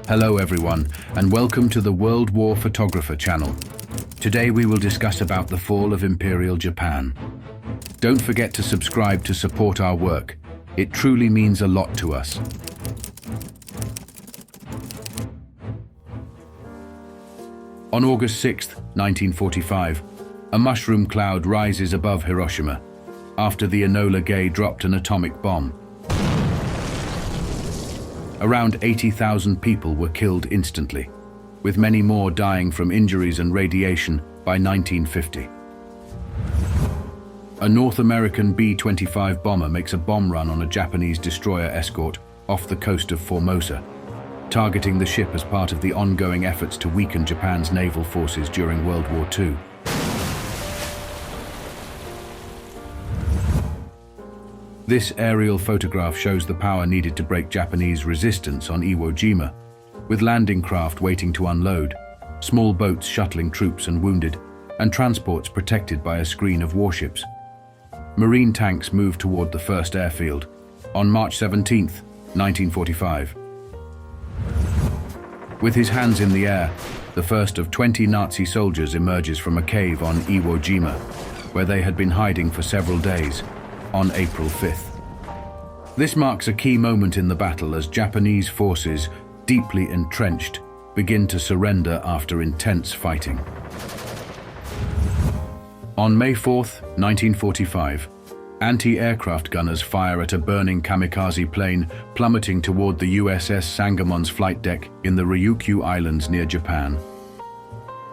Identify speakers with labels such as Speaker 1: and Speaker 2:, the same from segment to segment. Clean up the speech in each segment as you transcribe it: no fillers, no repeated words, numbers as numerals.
Speaker 1: Hello everyone, and welcome to the World War Photographer channel. Today we will discuss about the fall of Imperial Japan. Don't forget to subscribe to support our work. It truly means a lot to us. On August 6, 1945, a mushroom cloud rises above Hiroshima after the Enola Gay dropped an atomic bomb. Around 80,000 people were killed instantly, with many more dying from injuries and radiation by 1950. A North American B-25 bomber makes a bomb run on a Japanese destroyer escort off the coast of Formosa, targeting the ship as part of the ongoing efforts to weaken Japan's naval forces during World War II. This aerial photograph shows the power needed to break Japanese resistance on Iwo Jima, with landing craft waiting to unload, small boats shuttling troops and wounded, and transports protected by a screen of warships. Marine tanks moved toward the first airfield on March 17, 1945. With his hands in the air, the first of 20 Nazi soldiers emerges from a cave on Iwo Jima, where they had been hiding for several days, on April 5th. This marks a key moment in the battle as Japanese forces, deeply entrenched, begin to surrender after intense fighting. On May 4, 1945, anti-aircraft gunners fire at a burning kamikaze plane plummeting toward the USS Sangamon's flight deck in the Ryukyu Islands near Japan.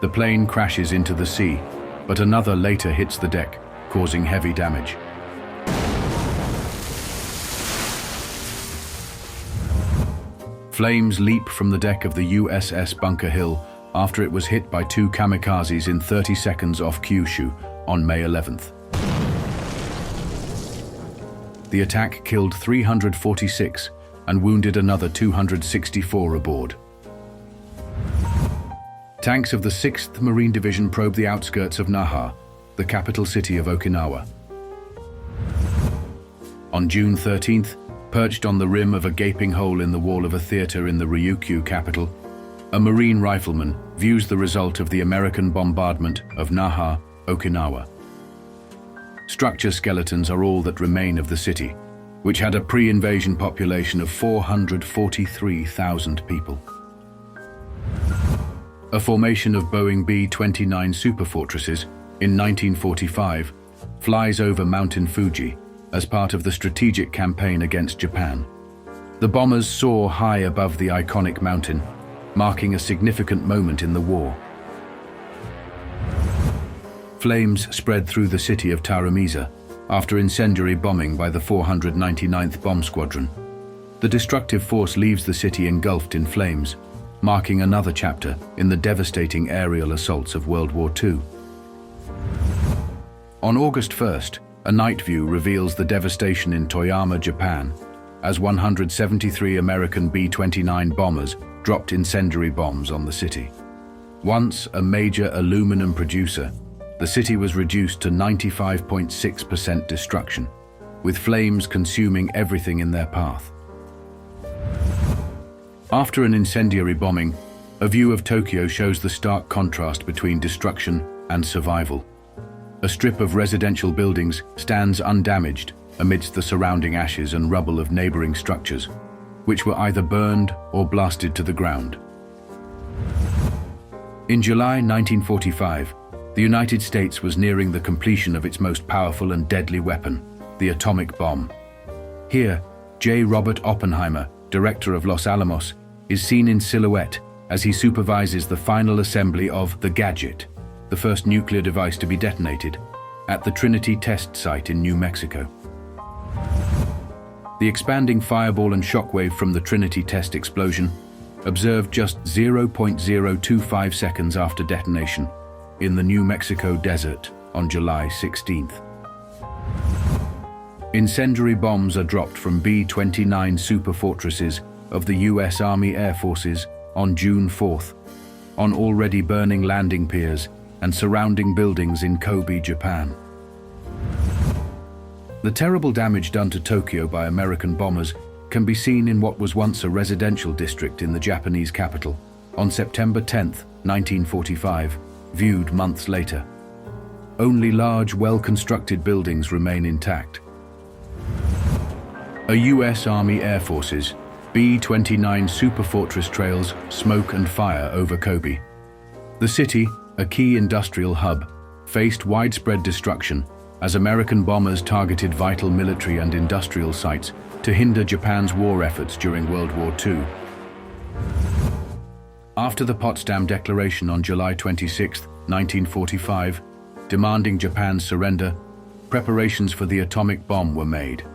Speaker 1: The plane crashes into the sea, but another later hits the deck, causing heavy damage. Flames leap from the deck of the USS Bunker Hill after it was hit by two kamikazes in 30 seconds off Kyushu on May 11th. The attack killed 346 and wounded another 264 aboard. Tanks of the 6th Marine Division probe the outskirts of Naha, the capital city of Okinawa. On June 13th, perched on the rim of a gaping hole in the wall of a theater in the Ryukyu capital, a Marine rifleman views the result of the American bombardment of Naha, Okinawa. Structure skeletons are all that remain of the city, which had a pre-invasion population of 443,000 people. A formation of Boeing B-29 superfortresses in 1945 flies over Mountain Fuji as part of the strategic campaign against Japan. The bombers soar high above the iconic mountain, marking a significant moment in the war. Flames spread through the city of Taramisa after incendiary bombing by the 499th Bomb Squadron. The destructive force leaves the city engulfed in flames, marking another chapter in the devastating aerial assaults of World War II. On August 1st, a night view reveals the devastation in Toyama, Japan, as 173 American B-29 bombers dropped incendiary bombs on the city. Once a major aluminum producer, the city was reduced to 95.6% destruction, with flames consuming everything in their path. After an incendiary bombing, a view of Tokyo shows the stark contrast between destruction and survival. A strip of residential buildings stands undamaged amidst the surrounding ashes and rubble of neighboring structures, which were either burned or blasted to the ground. In July 1945, the United States was nearing the completion of its most powerful and deadly weapon, the atomic bomb. Here, J. Robert Oppenheimer, director of Los Alamos, is seen in silhouette as he supervises the final assembly of the Gadget, the first nuclear device to be detonated, at the Trinity test site in New Mexico. The expanding fireball and shockwave from the Trinity test explosion, observed just 0.025 seconds after detonation in the New Mexico desert on July 16th. Incendiary bombs are dropped from B-29 superfortresses of the U.S. Army Air Forces on June 4th, on already burning landing piers and surrounding buildings in Kobe, Japan. The terrible damage done to Tokyo by American bombers can be seen in what was once a residential district in the Japanese capital on September 10, 1945, viewed months later. Only large, well-constructed buildings remain intact. A U.S. Army Air Forces B-29 Superfortress trails smoke and fire over Kobe. The city, a key industrial hub, faced widespread destruction as American bombers targeted vital military and industrial sites to hinder Japan's war efforts during World War II. After the Potsdam Declaration on July 26, 1945, demanding Japan's surrender, preparations for the atomic bomb were made.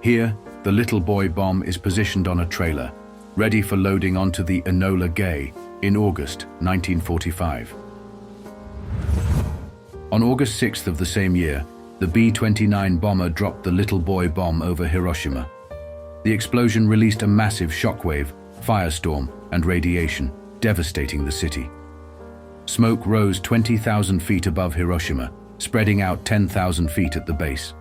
Speaker 1: Here, the Little Boy bomb is positioned on a trailer, ready for loading onto the Enola Gay in August 1945. On August 6th of the same year, the B-29 bomber dropped the Little Boy bomb over Hiroshima. The explosion released a massive shockwave, firestorm, and radiation, devastating the city. Smoke rose 20,000 feet above Hiroshima, spreading out 10,000 feet at the base.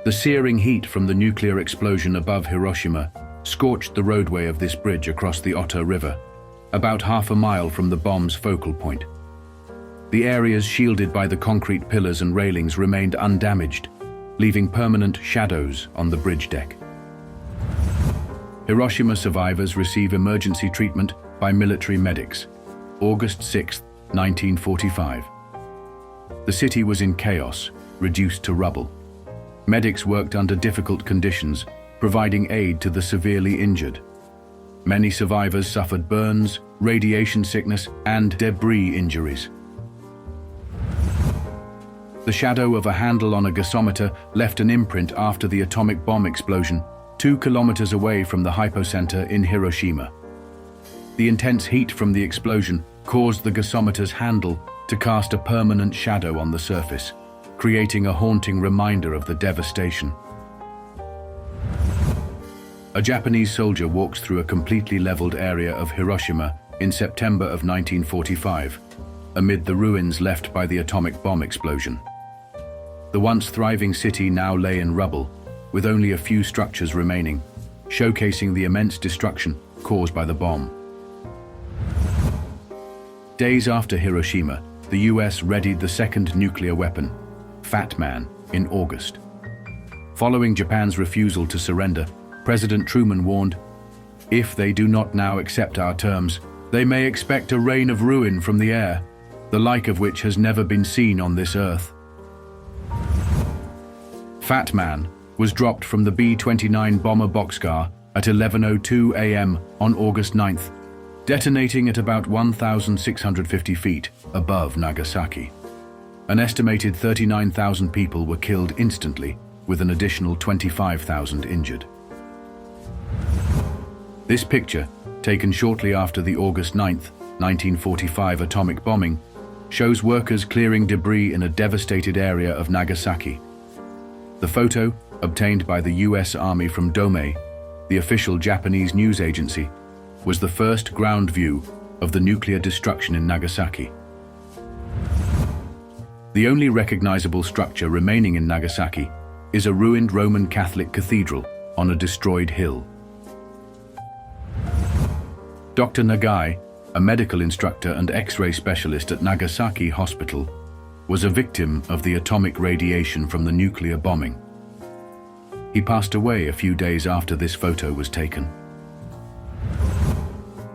Speaker 1: The searing heat from the nuclear explosion above Hiroshima scorched the roadway of this bridge across the Otter River, about half a mile from the bomb's focal point. The areas shielded by the concrete pillars and railings remained undamaged, leaving permanent shadows on the bridge deck. Hiroshima survivors receive emergency treatment by military medics. August 6, 1945. The city was in chaos, reduced to rubble. Medics worked under difficult conditions, providing aid to the severely injured. Many survivors suffered burns, radiation sickness, and debris injuries. The shadow of a handle on a gasometer left an imprint after the atomic bomb explosion, 2 kilometers away from the hypocenter in Hiroshima. The intense heat from the explosion caused the gasometer's handle to cast a permanent shadow on the surface, creating a haunting reminder of the devastation. A Japanese soldier walks through a completely leveled area of Hiroshima in September of 1945, amid the ruins left by the atomic bomb explosion. The once thriving city now lay in rubble, with only a few structures remaining, showcasing the immense destruction caused by the bomb. Days after Hiroshima, the US readied the second nuclear weapon, Fat Man, in August. Following Japan's refusal to surrender, President Truman warned, "If they do not now accept our terms, they may expect a rain of ruin from the air, the like of which has never been seen on this earth." Fat Man was dropped from the B-29 bomber boxcar at 11:02 a.m. on August 9th, detonating at about 1,650 feet above Nagasaki. An estimated 39,000 people were killed instantly, with an additional 25,000 injured. This picture, taken shortly after the August 9th, 1945 atomic bombing, shows workers clearing debris in a devastated area of Nagasaki. The photo, obtained by the US Army from Domei, the official Japanese news agency, was the first ground view of the nuclear destruction in Nagasaki. The only recognizable structure remaining in Nagasaki is a ruined Roman Catholic cathedral on a destroyed hill. Dr. Nagai, a medical instructor and X-ray specialist at Nagasaki Hospital, was a victim of the atomic radiation from the nuclear bombing. He passed away a few days after this photo was taken.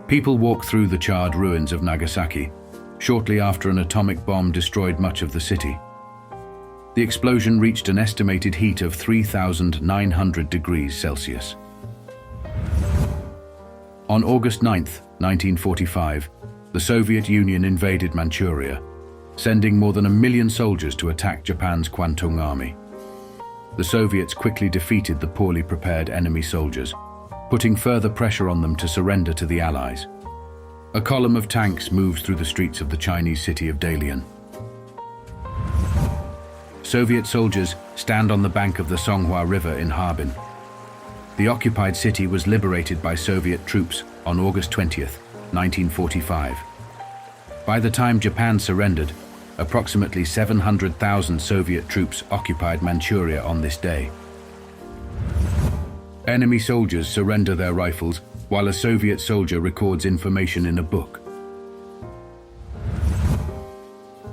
Speaker 1: People walk through the charred ruins of Nagasaki shortly after an atomic bomb destroyed much of the city. The explosion reached an estimated heat of 3,900 degrees Celsius. On August 9, 1945, the Soviet Union invaded Manchuria, sending more than 1 million soldiers to attack Japan's Kwantung Army. The Soviets quickly defeated the poorly prepared enemy soldiers, putting further pressure on them to surrender to the Allies. A column of tanks moves through the streets of the Chinese city of Dalian. Soviet soldiers stand on the bank of the Songhua River in Harbin. The occupied city was liberated by Soviet troops on August 20, 1945. By the time Japan surrendered, approximately 700,000 Soviet troops occupied Manchuria on this day. Enemy soldiers surrender their rifles while a Soviet soldier records information in a book.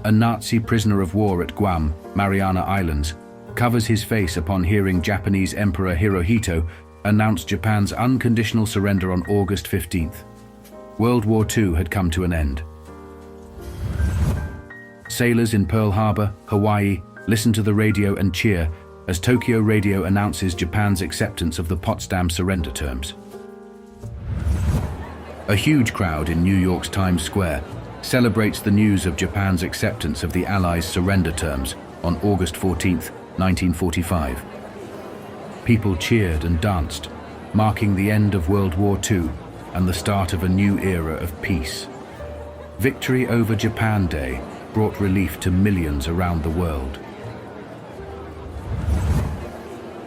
Speaker 1: A Nazi prisoner of war at Guam, Mariana Islands, covers his face upon hearing Japanese Emperor Hirohito announce Japan's unconditional surrender on August 15th. World War II had come to an end. Sailors in Pearl Harbor, Hawaii, listen to the radio and cheer as Tokyo Radio announces Japan's acceptance of the Potsdam surrender terms. A huge crowd in New York's Times Square celebrates the news of Japan's acceptance of the Allies' surrender terms on August 14, 1945. People cheered and danced, marking the end of World War II and the start of a new era of peace. Victory over Japan Day brought relief to millions around the world.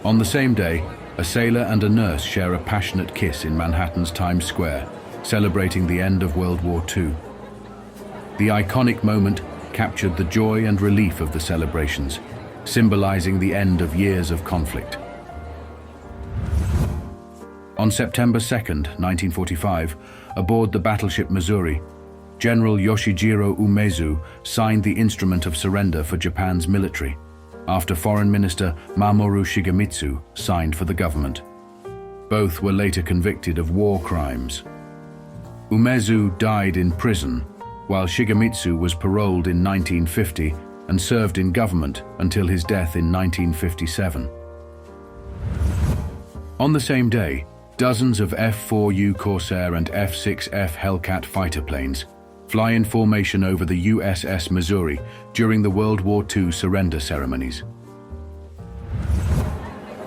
Speaker 1: On the same day, a sailor and a nurse share a passionate kiss in Manhattan's Times Square, celebrating the end of World War II. The iconic moment captured the joy and relief of the celebrations, symbolizing the end of years of conflict. On September 2, 1945, aboard the battleship Missouri, General Yoshijiro Umezu signed the instrument of surrender for Japan's military, after Foreign Minister Mamoru Shigemitsu signed for the government. Both were later convicted of war crimes. Umezu died in prison, while Shigemitsu was paroled in 1950 and served in government until his death in 1957. On the same day, dozens of F-4U Corsair and F-6F Hellcat fighter planes fly in formation over the USS Missouri during the World War II surrender ceremonies.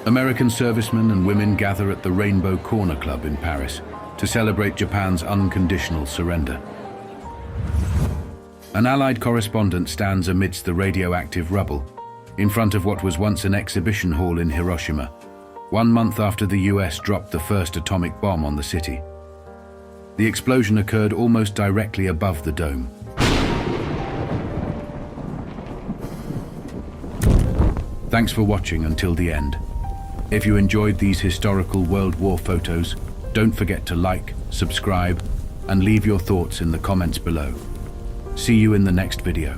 Speaker 1: American servicemen and women gather at the Rainbow Corner Club in Paris to celebrate Japan's unconditional surrender. An Allied correspondent stands amidst the radioactive rubble, in front of what was once an exhibition hall in Hiroshima, 1 month after the US dropped the first atomic bomb on the city. The explosion occurred almost directly above the dome. Thanks for watching until the end. If you enjoyed these historical World War photos, don't forget to like, subscribe, and leave your thoughts in the comments below. See you in the next video.